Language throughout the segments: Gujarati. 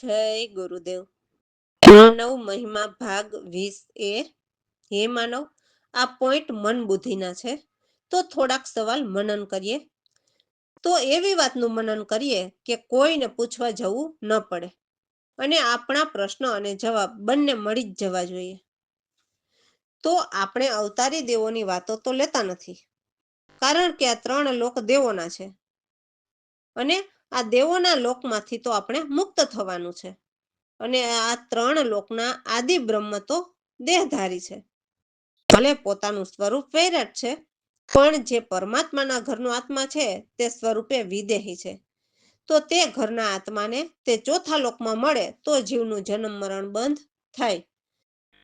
જય ગુરુદેવ. માનવ મહિમા ભાગ 20 હે માનવ, આ પોઈન્ટ મન બુદ્ધિના છે. તો થોડાક સવાલ મનન કરીએ. તો એવી વાતનું મનન કરીએ કે કોઈને પૂછવા જવું ન પડે અને આપણા પ્રશ્ન અને જવાબ બંને મળી જ જવા જોઈએ. તો આપણે અવતારી દેવોની વાતો તો લેતા નથી, કારણ કે આ 3 લોક દેવોના છે અને આ દેવોના લોકમાંથી તો આપણે મુક્ત થવાનું છે. અને આ 3 લોકના આદિ બ્રહ્મ તો દેહધારી છે. ભલે પોતાનું સ્વરૂપ વૈરાટ છે, પણ જે પરમાત્માના ઘરનો આત્મા છે તે સ્વરૂપે વિદેહી છે. તો તે ઘરના આત્માને તે ચોથા લોકમાં મળે તો જીવનું જન્મ મરણ બંધ થાય.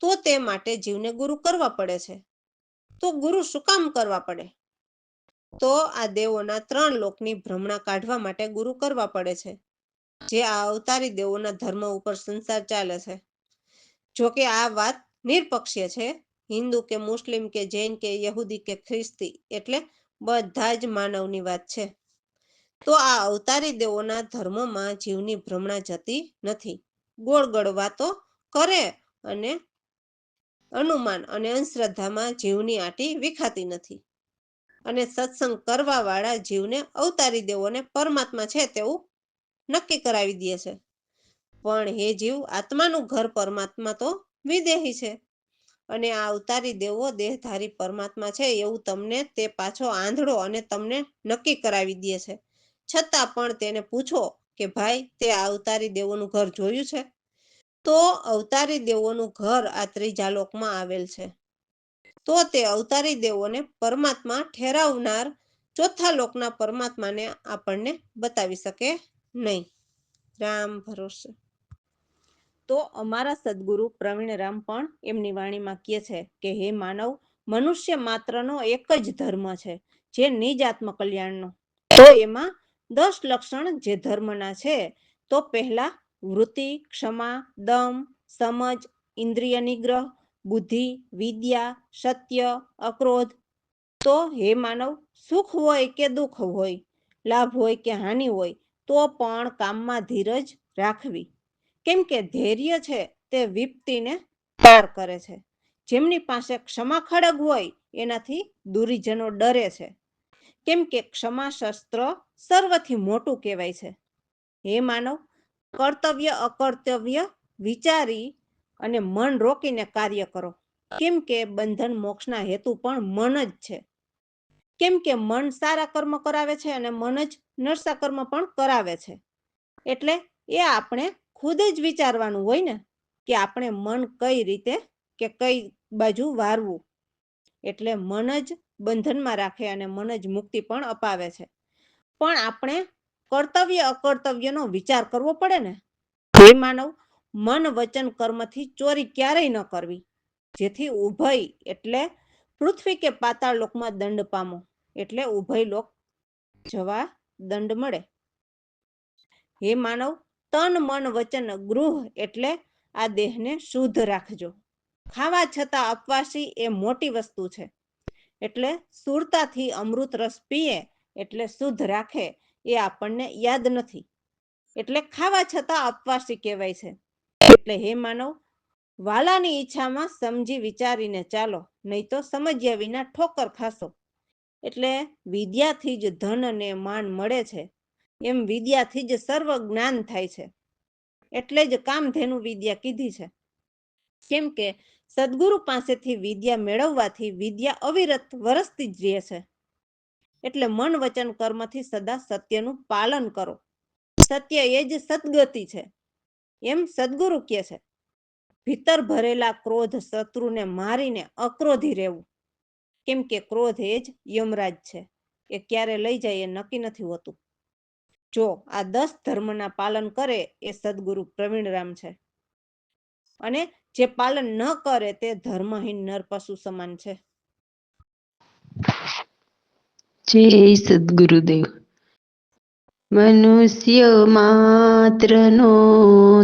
તો તે માટે જીવને ગુરુ કરવા પડે છે. તો ગુરુ શું કામ કરવા પડે? તો આ દેવોના 3 લોકની ભ્રમણા કાઢવા માટે ગુરુ કરવા પડે છે. જે આ અવતારી દેવોના ધર્મ ઉપર સંસાર ચાલે છે. જો કે આ વાત નિરપક્ષીય છે. હિન્દુ કે મુસ્લિમ કે જૈન કે યહૂદી કે ખ્રિસ્તી એટલે બધા જ માનવની વાત છે. તો આ અવતારી દેવોના ધર્મમાં જીવની ભ્રમણા જતી નથી. ગોળ ગોળ વાતો કરે અને અનુમાન અને અંધશ્રદ્ધામાં જીવની આંટી વિખાતી નથી. અને સત્સંગ કરવા વાળા જીવને અવતારી દેવોને પરમાત્મા છે તેવું નક્કી કરાવી દે છે. પણ હે જીવ, આત્માનું ઘર પરમાત્મા તો વિદેહી છે અને આ અવતારી દેવો દેહધારી પરમાત્મા છે એવું તમને તે પાછો આંધળો અને તમને નક્કી કરાવી દે છે. છતાં પણ તેને પૂછો કે ભાઈ, તે આ અવતારી દેવોનું ઘર જોયું છે? તો અવતારી દેવોનું ઘર આ ત્રીજા લોકમાં આવેલ છે. તો તે અવતારી દેવોને પરમાત્મા ઠેરાવનાર ચોથા લોકના પરમાત્માને આપણને બતાવી શકે નહીં. રામ ભરોસે. તો અમારા સદગુરુ પ્રવીણરામ પણ એમની વાણીમાં કહે છે કે હે માનવ, મનુષ્ય માત્રનો એક જ ધર્મ છે, જે નિજ આત્મ કલ્યાણનો. તો એમાં 10 લક્ષણ જે ધર્મના છે, તો પહેલા વૃત્તિ, ક્ષમા, દમ, સમજ, ઇન્દ્રિય નિગ્રહ, બુદ્ધિ, વિદ્યા, સત્ય, અક્રોધ. તો હે માનવ, સુખ હોય કે દુઃખ હોય, લાભ હોય કે હાનિ હોય, તો પણ કામમાં ધીરજ રાખવી. કેમ કે ધૈર્ય છે તે વિપત્તિને પાર કરે છે. જેમની પાસે ક્ષમા ખડગ હોય એનાથી દુરીજનો ડરે છે. કેમ કે ક્ષમા શસ્ત્ર સર્વથી મોટું કહેવાય છે. હે માનવ, કર્તવ્ય અકર્તવ્ય વિચારી અને મન રોકીને કાર્ય કરો. કેમ કે બંધન મોક્ષના હેતુ પણ મન જ છે. કેમ કે મન સારા કર્મ કરાવે છે અને મન જ નરસા કર્મ પણ કરાવે છે. એટલે એ આપણે ખુદ જ વિચારવાનું હોય ને કે આપણે મન કઈ રીતે કે કઈ બાજુ વારવું. એટલે મન જ બંધનમાં રાખે અને મન જ મુક્તિ પણ અપાવે છે. પણ આપણે કર્તવ્ય અકર્તવ્યનો વિચાર કરવો પડે ને. હે માનવ, મન વચન કર્મથી ચોરી ક્યારેય ન કરવી, જેથી ઉભય એટલે પૃથ્વી કે પાતાળ લોકમાં દંડ પામો. એટલે ઉભય લોક જવા દંડ મળે. હે માનવ, તન મન વચન ગૃહ એટલે આ દેહને શુદ્ધ રાખજો. ખાવા છતાં અપવાસી એ મોટી વસ્તુ છે. એટલે સુરતાથી અમૃત રસ પીએ એટલે શુદ્ધ રાખે એ આપણને યાદ નથી. એટલે ખાવા છતાં અપવાસી કહેવાય છે. એટલે હે માનવ, વાલાની ઈચ્છામાં સમજી વિચારીને ચાલો, નહીં તો સમજ્યા વિના ઠોકર ખાશો. એટલે વિદ્યાથી જ ધન અને માન મળે છે, એમ વિદ્યાથી જ સર્વ જ્ઞાન થાય છે. એટલે જ કામધેનુ વિદ્યા કીધી છે. કેમ કે સદગુરુ પાસેથી વિદ્યા મેળવવાથી વિદ્યા અવિરત વરસતી જ રહે છે. એટલે મન વચન કર્મથી સદા સત્યનું પાલન કરો. સત્ય એ જ સદગતિ છે, એમ સદગુરુ કહે છે. ભીતર ભરેલા ક્રોધ શત્રુને મારીને અક્રોધી રહેવું. કેમ કે ક્રોધ એ જ યમરાજ છે, એ ક્યારે લઈ જાય એ નક્કી નથી હોતું. જો આ 10 ધર્મના પાલન કરે એ સદગુરુ પ્રવીણરામ છે. અને જે પાલન ન કરે તે ધર્મહીન નર પશુ સમાન છે. જય સદગુરુદેવ. મનુષ્ય માત્રનો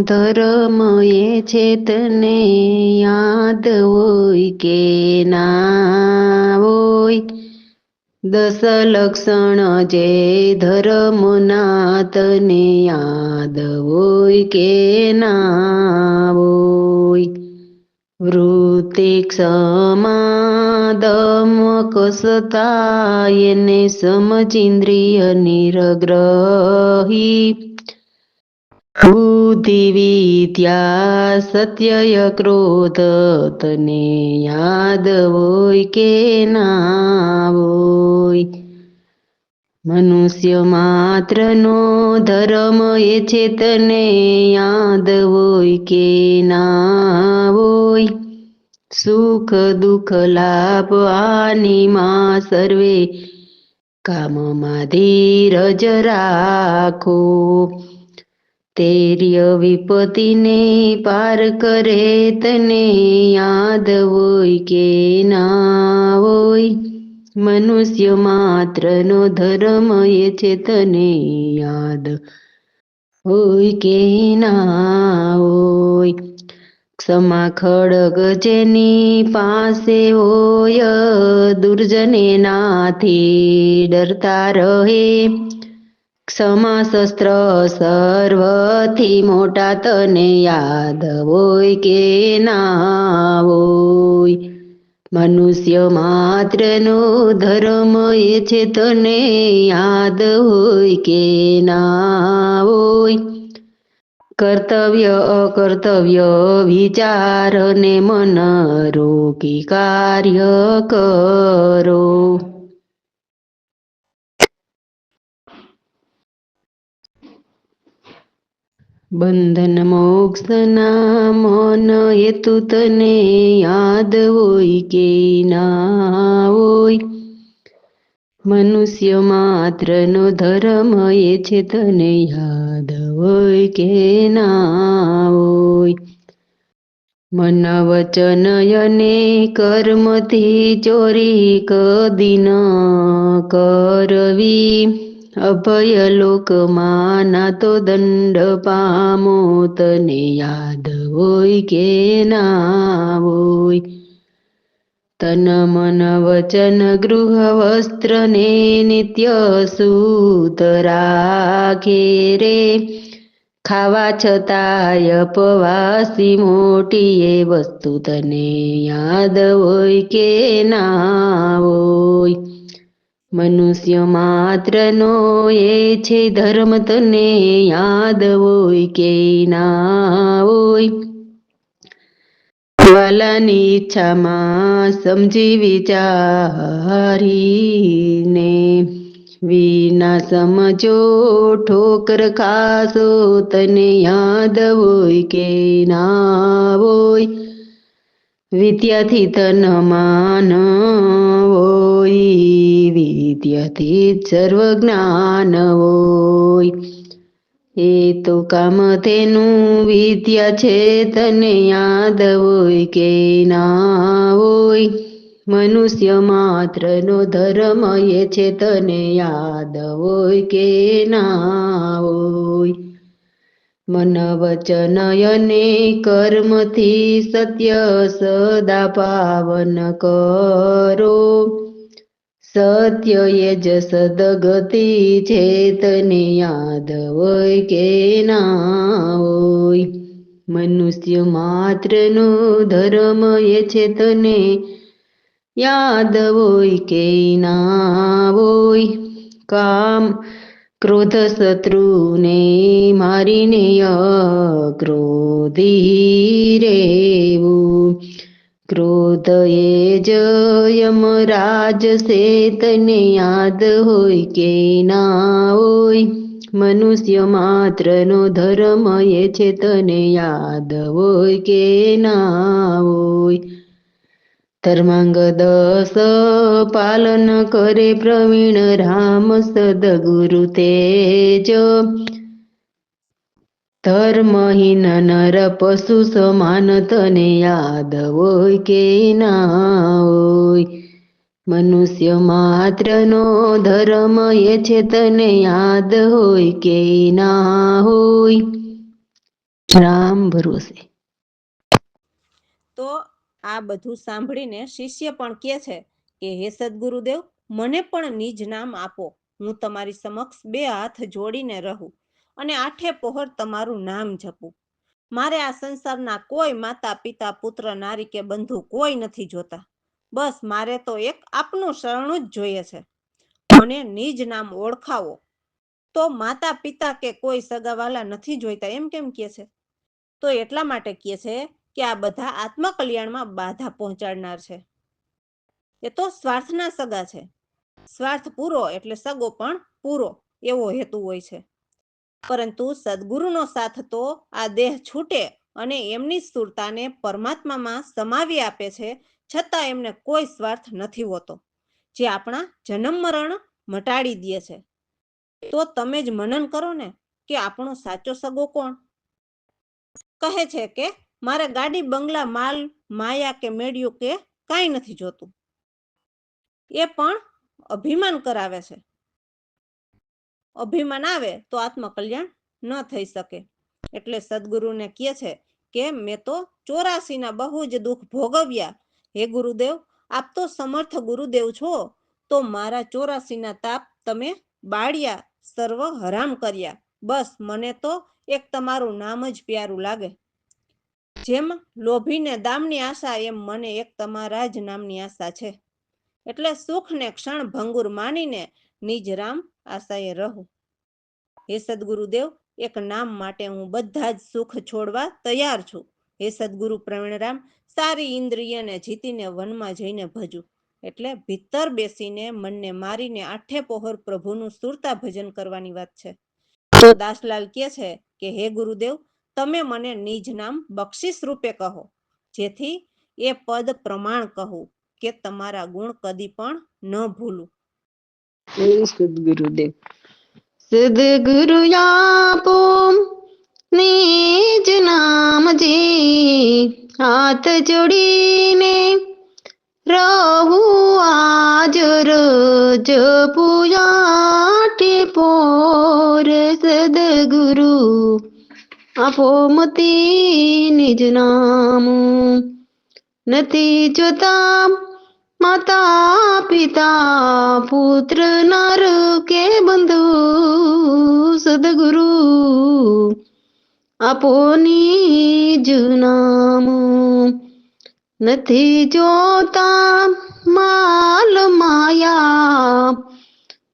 ધર્મ એ છે તને યાદ હોય કે ના હોય, દસ લક્ષણ જે ધર્મના તને યાદ હોય કે ના હોય. વૃત્તિ ક્ષમા દમ કસતા એને સમજિન્દ્રિય નિરગ્રહી. બુદ્ધિ વિદ્યા સત્ય ક્રોધ તને યાદ હોય કે ના હોય. મનુષ્ય માત્રનો ધર્મ એ છે તને યાદ હોય કે ના હોય. સુખ દુઃખ લાભ હાનિમાં સર્વે કામમાં ધીરજ રાખો. ધૈર્ય વિપત્તિને પાર કરે તને યાદ હોય કે ના હોય. મનુષ્ય માત્રનો ધર્મ એ છે તને યાદ હોય કે ના હોય. ક્ષમા ખડગ જેની પાસે હોય દુર્જને નાથી ડરતા રહે. ક્ષમા શસ્ત્ર સર્વથી મોટા તને યાદ હોય કે ના હોય. મનુષ્ય માત્રનો ધર્મ એ છે તને યાદ હોય કે ના હોય. કર્તવ્ય અકર્તવ્ય વિચારને મન રોકી કાર્ય કરો. બંધન મોક્ષના મન હેતુ તને યાદ હોય કે ના હોય. મનુષ્ય માત્રનો ધર્મ એ છે તને યાદ હોય કે ના હોય. મન વચન અને કર્મથી ચોરી કદી ન કરવી. અભય લોકમાં ના તો દંડ પામો તને યાદ હોય કે ના હોય. તન મન વચન ગૃહ વસ્ત્ર ને નિત્ય સૂત રાખે રે. ખાવા છતાંય અપવાસી મોટી એ વસ્તુ તને યાદ હોય કે ના હોય. મનુષ્ય માત્રનો એ છે ધર્મ તને યાદ હોય કે ના હોય. વાલાની ઈચ્છામાં સમજી વિચારીને વિના સમજો ઠોકર ખાશો તને યાદ હોય કે ના હોય. વિદ્યાથી તન માન હોય વિદ્યાથી સર્વ જ્ઞાન હોય. એ તો કામ તેનું વિદ્યા છે તને યાદ હોય કે ના હોય. મનુષ્ય માત્રનો ધર્મ એ છે તને યાદ હોય કે ના હોય. મન વચન અને કર્મથી સત્ય સદા પાવન કરો. સત્ય એ જ સદગતિ છે તને યાદ હોય કે ના હોય. મનુષ્ય માત્રનો ધર્મ એ છે તને યાદ હોય કે ના હોય. કામ ક્રોધ શત્રુને મારીને ક્રોધી રેવું. ક્રોધ એ જ યમરાજ સે તને યાદ હોય કે ના હોય. મનુષ્ય માત્રનો ધર્મ એ છે તને યાદ હોય કે ના હોય. ધર્માંગ 10 પાલન કરે પ્રવીણ રામ સદગુરુ તેજ. ધર્મહીન નર પશુ સમાન તને યાદ હોય કે ના હોય. મનુષ્ય માત્રનો ધર્મ એ છે તને યાદ હોય કે ના હોય. રામ ભરોસે. તો આ બધું સાંભળીને શિષ્ય પણ કહે છે કે હે સદગુરુદેવ, મને પણ નિજ નામ આપો. હું તમારી સમક્ષ 2 હાથ જોડીને રહું અને આઠે પહોર તમારું નામ જપું. મારે આ સંસારના કોઈ માતા પિતા પુત્ર નારી કે બંધુ કોઈ નથી જોતા. બસ મારે તો એક આપનું શરણું જ જોઈએ છે. મને નિજ નામ ઓળખાવો. તો માતા પિતા કે કોઈ સગાવાલા નથી જોઈતા એમ કેમ કહે છે? તો એટલા માટે કહે છે કે આ બધા આત્મકલ્યાણમાં બાધા પહોંચાડનાર છે. એ તો સ્વાર્થના સગા છે. સ્વાર્થ પૂરો એટલે સગો પણ પૂરો, એવો હેતુ હોય છે. પરંતુ સદગુરુનો સાથ તો આ દેહ છૂટે અને એમની સુરતાને પરમાત્મામાં સમાવી આપે છે, છતાં એમને કોઈ સ્વાર્થ નથી હોતો, જે આપણા જન્મ મરણ મટાડી દે છે. તો તમે જ મનન કરો ને કે આપણો સાચો સગો કોણ? કહે છે કે મારે ગાડી બંગલા માલ માયા કે મેળ્યું કે કાંઈ નથી જોતું. એ પણ અભિમાન કરાવે છે. અભિમાન આવે તો આત્મકલ્યાણ ન થઈ શકે. એટલે સદગુરુને કહે છે કે મેં તો 84ના બહુ જ દુઃખ ભોગવ્યા. હે ગુરુદેવ, આપ તો સમર્થ ગુરુદેવ છો, તો મારા 84ના તાપ તમે બાળ્યા, સર્વ હરામ કર્યા. બસ મને તો એક તમારું નામ જ પ્યારું લાગે. જેમ લોભીને દામની આશા, એમ મને એક તમારા જ નામની આશા છે. એટલે સુખને ક્ષણ ભંગુર માનીને નિજ રામ આશાએ રહું. હે સદગુરુદેવ, એક નામ માટે હું બધા જ સુખ છોડવા તૈયાર છું. હે સદગુરુ પ્રવીણરામ, સારી ઇન્દ્રિયને જીતીને વનમાં જઈને ભજું. એટલે ભીતર બેસીને મનને મારીને આઠે પહોર પ્રભુનું સુરતા ભજન કરવાની વાત છે. તો દાસલાલ કહે છે કે હે ગુરુદેવ, તમે મને નિજ નામ બક્ષિસ રૂપે કહો, જેથી એ પદ પ્રમાણ કહું કે તમારા ગુણ કદી પણ ન ભૂલું. સદગુરુદેવ. સદગુરુ આપો નિજ નામ જી, હાથ જોડીને રહું આજ રોજ પૂજાટી પોર. સદગુરુ આપો મતી નિજ નામ, નથી જોતા માતા પિતા પુત્ર નર કે બંધુ. સદગુરુ આપો નિજ નામ, નથી જોતા માલ માયા,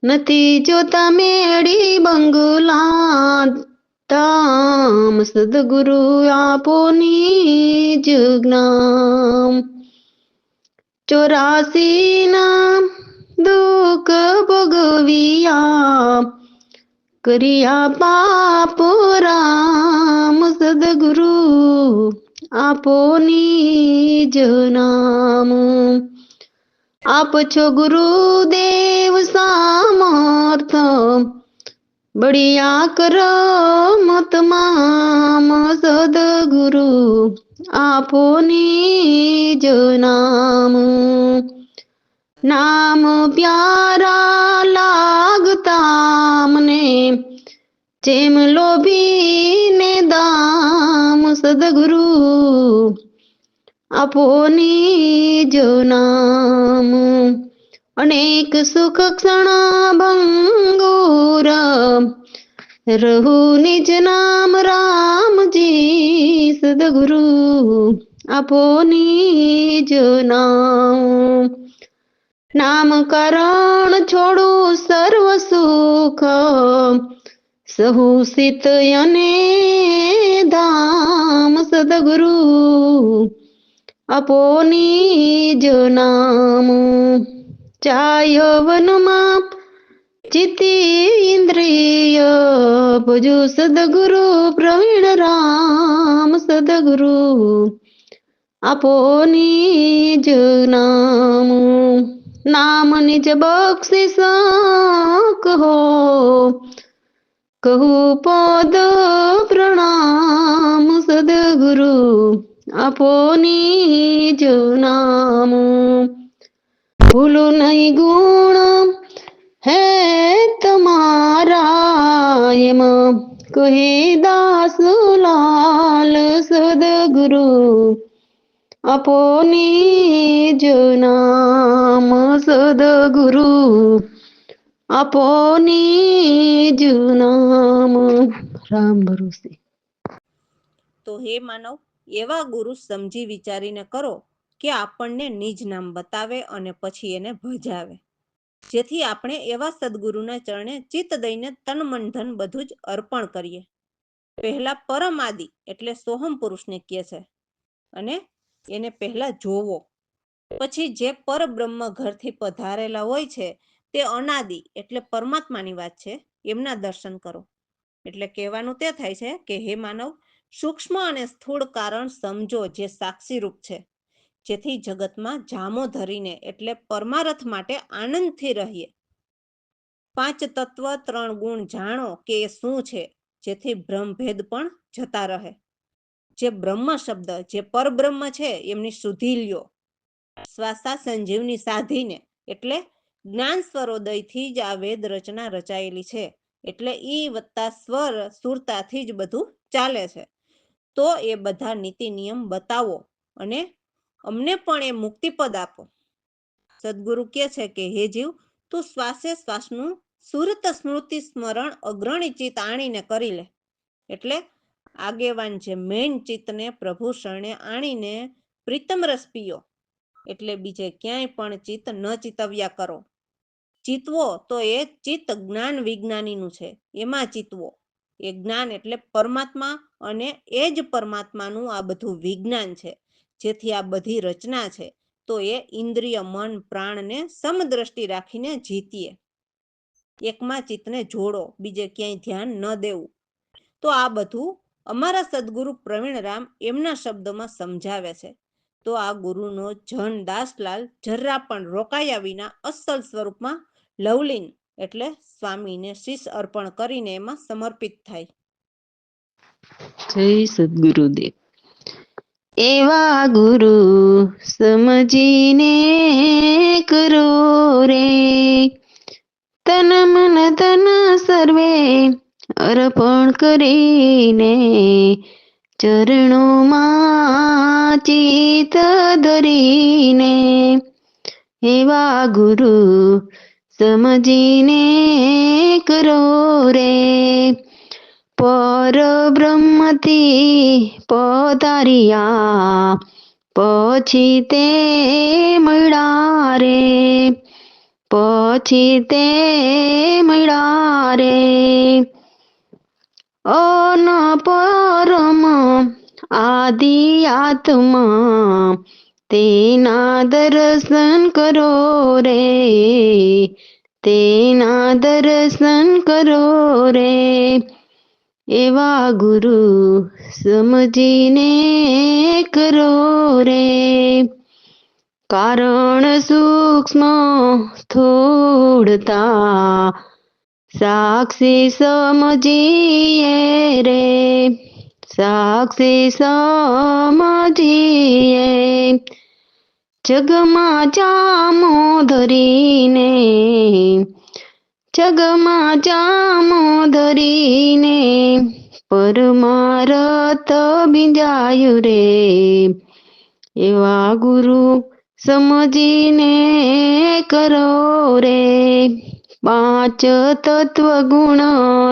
નથી જોતા મેળી બંગલા ધામ. સદગુરુ આપો નિજ જ્ઞાન, 84ના દુઃખ ભોગવ્યા, કર્યા પાપ રામ. સદગુરુ આપો નિજ નામ, આપ છો ગુરુદેવ સામર્થ, બળિયા કરમ તમામ. સદગુરુ આપો નિજ નામ, નામ પ્યારા લાગતા મને, જેમ લોભીને દામ. સદગુરુ આપો નિજ નામ, અનેક સુખ ક્ષણ ભંગુર, રહું નિજ નામ રામજી. સદગુરુ આપો નિજ નામ, નામકરણ છોડું સર્વ સુખ, સહુ સિત અને ધામ. સદગુરુ આપો નિજ નામ, ચાય વનમાં ચિત્તી ઇન્દ્રિય, ભજુ સદગુરુ પ્રવીણરામ. સદગુરુ આપો નિજ નામ, નામ નિજ બક્ષિસ કહો, કહું પદ પ્રણામ. સદગુરુ આપો નિજ નામ, ભૂલું નહીં ગુણ હે તમારા, એમ કહે દાસલાલ. સદગુરુ આપો નિજ નામ સદગુરુ આપો નિજ નામ. રામ ભરોસે. તો હે માનવ, એવા ગુરુ સમજી વિચારીને કરો કે આપણને નિજ નામ બતાવે અને પછી એને ભજાવે, જેથી આપણે એવા સદગુરુના ચરણે ચિત્ત દઈને તન મન ધન બધું જ અર્પણ કરીએ. પહેલા પરમાદિ એટલે સોહમ પુરુષને કહે છે, અને એને પહેલા જોવો. પછી જે પરબ્રહ્મ ઘરથી પધારેલા હોય છે તે અનાદિ એટલે પરમાત્માની વાત છે, એમના દર્શન કરો. એટલે કહેવાનું તે થાય છે કે હે માનવ, સૂક્ષ્મ અને સ્થૂળ કારણ સમજો જે સાક્ષી રૂપ છે, જેથી જગતમાં જામો ધરીને એટલે પરમારથ માટે આનંદથી રહીએ. 5 તત્વ 3 ગુણ જાણો કે એ શું છે, જેથી બ્રહ્મભેદ પણ જતા રહે. જે બ્રહ્મ શબ્દ જે પરબ્રહ્મ છે એમની શુદ્ધિ લ્યો. શ્વાસા સંજીવની સાધીને એટલે જ્ઞાન સ્વરોદયથી જ આ વેદ રચના રચાયેલી છે, એટલે ઈ વત્તા સ્વર સુરતાથી જ બધું ચાલે છે. તો એ બધા નીતિ નિયમ બતાવો અને અમને પણ એ મુક્તિપદ આપો. સદગુરુ કહે છે કે હે જીવ, તું શ્વાસે શ્વાસનું સુરત સ્મૃતિ સ્મરણ અગ્રણી ચિત્ત આણીને કરી લે. એટલે આગેવાન જે મેન ચિત્તને પ્રભુ શરણે આણીને પ્રીતમ રસ પીયો. એટલે બીજે ક્યાંય પણ ચિત્ત ન ચિતવ્યા કરો. ચિતવો તો એ ચિત્ત જ્ઞાન વિજ્ઞાનીનું છે, એમાં ચિતવો. એ જ્ઞાન એટલે પરમાત્મા, અને એ જ પરમાત્માનું આ બધું વિજ્ઞાન છે, જેથી આ બધી રચના છે. તો એ ઇન્દ્રિય મન પ્રાણને સમદ્રષ્ટિ રાખીને જીતીએ. એકમાં ચિત્તને જોડો, બીજે ક્યાંય ધ્યાન ન દેવું. તો આ બધું અમારા સદગુરુ પ્રવીણરામ એમના શબ્દોમાં સમજાવે છે. તો આ ગુરુનો જન દાસલાલ જરા પણ રોકાયા વિના અસલ સ્વરૂપમાં લવલીન એટલે સ્વામીને શીશ અર્પણ કરીને એમાં સમર્પિત થાય. જય સદગુરુદેવ. એવા ગુરુ સમજીને કરો રે, તન મન ધન સર્વે અર્પણ કરીને, ચરણોમાં ચિત્ત ધરીને. એવા ગુરુ સમજીને કરો રે, પરબ્રહ્મથી પધાર્યા પછી તે મળ્યા રે, પછી તે મળ્યા રે. અનપરમ આદિ આત્મા તેના દર્શન કરો રે, તેના દર્શન કરો રે. એવા ગુરુ સમજીને કરો રે, કારણ સૂક્ષ્મ સ્થૂળતા સાક્ષી સમજીએ રે, સાક્ષી સમજીએ. જગમાં જામો ધરીને, જગમાં જામો ધરીને, પરમારથ બીજાયું રે. એવા ગુરુ સમજીને કરો રે, 5 તત્વ ગુણ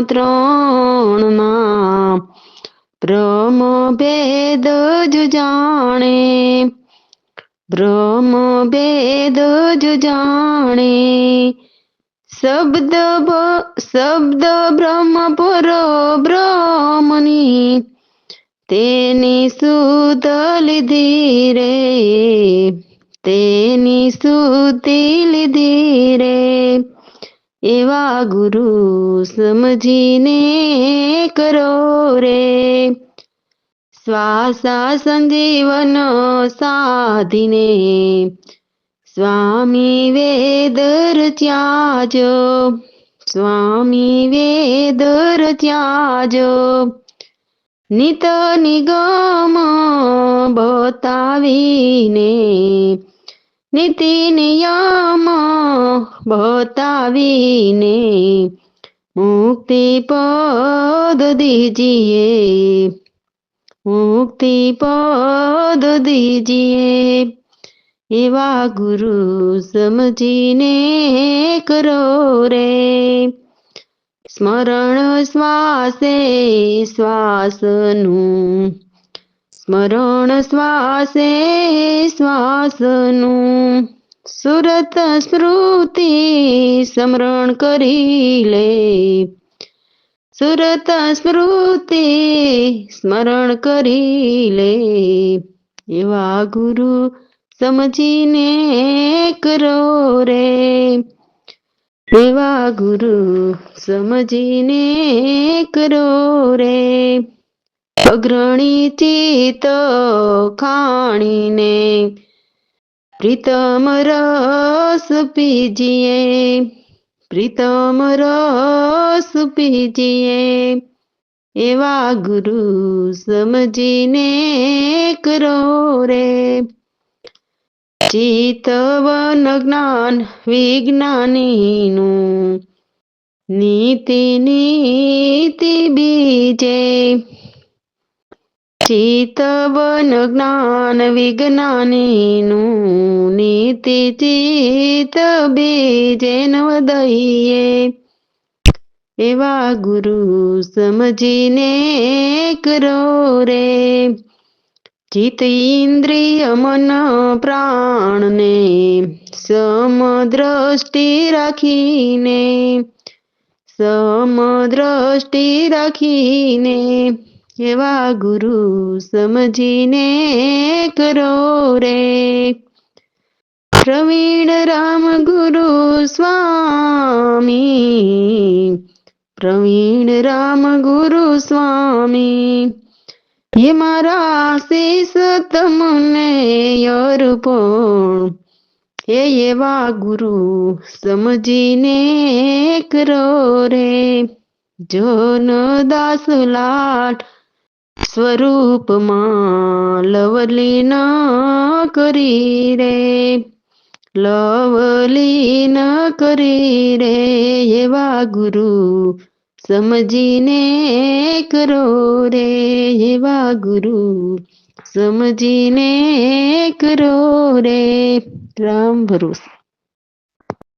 3 બ્રહ્મ ભેદ જ જાણે, બ્રહ્મ ભેદ જ જાણે. શબ્દ બ્રહ્મ પરો બ્રહ્મની, તેની સુધ લીધી રે, તેની સુધ લીધી રે. એવા ગુરુ સમજીને કરો રે, શ્વાસા સંજીવન સાધીને, સ્વામી વેદ રચ્યા જો, સ્વામી વેદ રચ્યા જો. નિત નિગમ બતાવીને, નીતિ નિયમ બતાવીને, મુક્તિ પદ દીજીએ. મુક્તિ પદ દીજીએ એવા ગુરુ સમજીને કરો રે સ્મરણ શ્વાસે શ્વાસનું સ્મરણ શ્વાસે શ્વાસનું સુરત સ્મૃતિ સ્મરણ કરી લે સુરત સ્મૃતિ સ્મરણ કરી લે એવા ગુરુ સમજીને કરો રે એવા ગુરુ સમજીને કરો રે અગ્રણી ચિત ખાણીને પ્રીતમ રસ પીજીએ પ્રીતમ રસ પીજીએ એવા ગુરુ સમજીને કરો રે ચિતવન જ્ઞાન વિજ્ઞાનીનું નીતિ નીતિ બીજે ચિતવન જ્ઞાન વિજ્ઞાનીનું નીતિ ચિત બીજે નવદઈએ એવા ગુરુ સમજીને કરો રે ચિત ઇન્દ્રિય મન પ્રાણને સમદ્રષ્ટિ રાખીને સમદ્રષ્ટિ રાખીને એવા ગુરુ સમજીને કરો રે પ્રવીણ રામ ગુરુ સ્વામી પ્રવીણ રામ ગુરુ સ્વામી હે મારા શીસ તમને અર્પણ હે એવા ગુરુ સમજીને કરો રે જોન દાસ લાટ સ્વરૂપમાં લવલીન કરી રે લવલીન કરી રે એવા ગુરુ સમજીને કરો રે એવા ગુરુ સમજીને કરો રે રામ ભરોસે